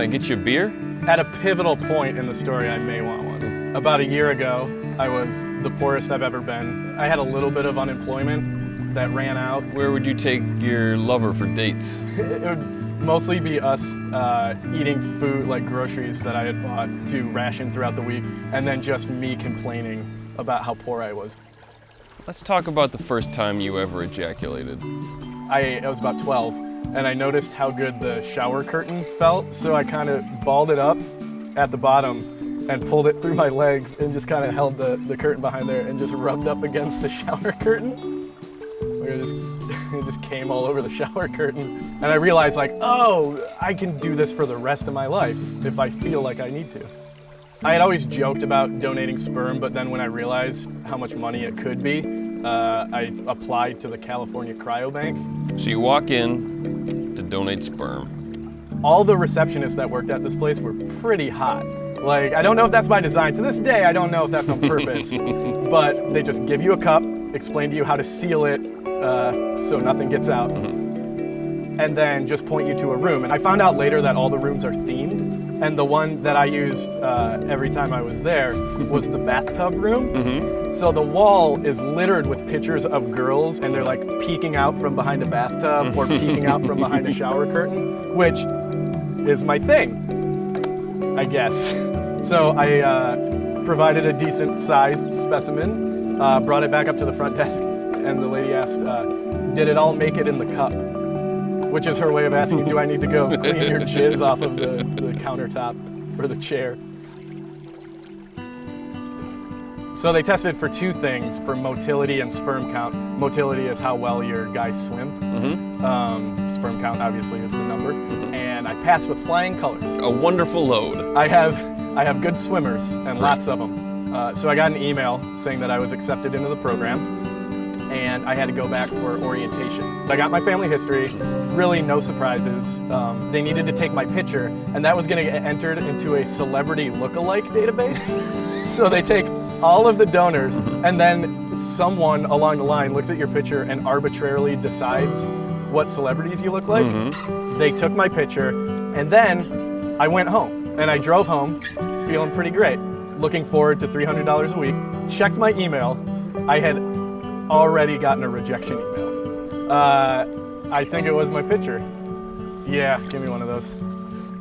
I get you a beer? At a pivotal point in the story, I may want one. About a year ago, I was the poorest I've ever been. I had a little bit of unemployment that ran out. Where would you take your lover for dates? It would mostly be us eating food, like groceries that I had bought to ration throughout the week, and then just me complaining about how poor I was. Let's talk about the first time you ever ejaculated. I was about 12, and I noticed how good the shower curtain felt, so I kind of balled it up at the bottom and pulled it through my legs and just kind of held the curtain behind there and just rubbed up against the shower curtain. It just came all over the shower curtain. And I realized, like, oh, I can do this for the rest of my life if I feel like I need to. I had always joked about donating sperm, but then when I realized how much money it could be, I applied to the California Cryobank. So you walk in to donate sperm. All the receptionists that worked at this place were pretty hot. Like, I don't know if that's by design. To this day, I don't know if that's on purpose. But they just give you a cup, explain to you how to seal it so nothing gets out, and then just point you to a room. And I found out later that all the rooms are themed, and the one that I used every time I was there was the bathtub room. So the wall is littered with pictures of girls, and they're like peeking out from behind a bathtub or peeking out from behind a shower curtain, which is my thing, I guess. So I provided a decent sized specimen, brought it back up to the front desk, and the lady asked, did it all make it in the cup? Which is her way of asking, do I need to go clean your jizz off of the countertop or the chair? So they tested for two things, for motility and sperm count. Motility is how well your guys swim. Sperm count obviously is the number. And I passed with flying colors. A wonderful load. I have good swimmers and lots of them. So I got an email saying that I was accepted into the program, and I had to go back for orientation. I got my family history, really no surprises. They needed to take my picture, and that was gonna get entered into a celebrity look-alike database. So they take all of the donors, and then someone along the line looks at your picture and arbitrarily decides what celebrities you look like. They took my picture, and then I went home, and I drove home feeling pretty great, looking forward to $300 a week. Checked my email. I had already gotten a rejection email. I think it was my picture. Yeah, give me one of those.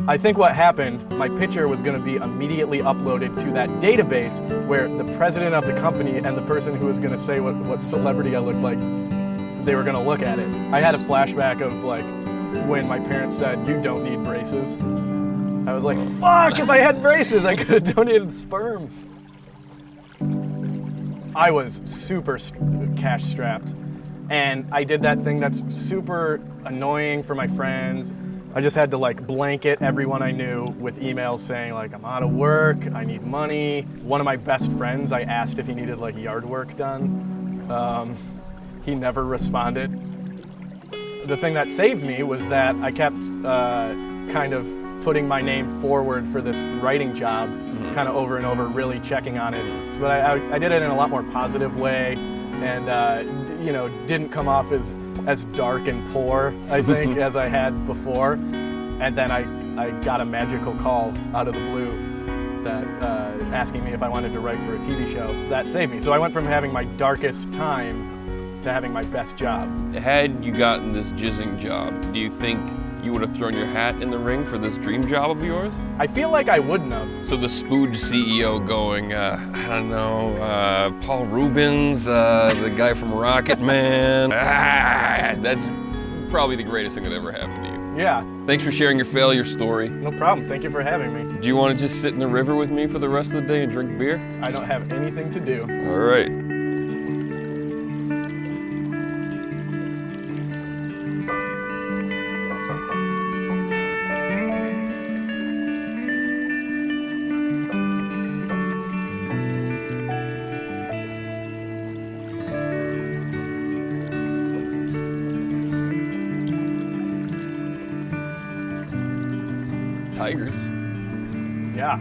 I think what happened, my picture was going to be immediately uploaded to that database where the president of the company and the person who was going to say what celebrity I looked like, they were going to look at it. I had a flashback of like when my parents said, "You don't need braces." I was like, fuck, if I had braces, I could have donated sperm. I was super cash strapped, and I did that thing that's super annoying for my friends. I just had to like blanket everyone I knew with emails saying like, I'm out of work, I need money. One of my best friends, I asked if he needed like yard work done. He never responded. The thing that saved me was that I kept kind of putting my name forward for this writing job, kind of over and over, really checking on it. But I did it in a lot more positive way, and you know, didn't come off as dark and poor, I think, as I had before. And then I got a magical call out of the blue that asking me if I wanted to write for a TV show. That saved me. So I went from having my darkest time to having my best job. Had you gotten this jizzing job, do you think you would have thrown your hat in the ring for this dream job of yours? I feel like I wouldn't have. So the Spooge CEO going, I don't know, Paul Rubens, the guy from Rocket Man. That's probably the greatest thing that ever happened to you. Yeah. Thanks for sharing your failure story. No problem. Thank you for having me. Do you want to just sit in the river with me for the rest of the day and drink beer? I don't have anything to do. All right. Tigers. Yeah.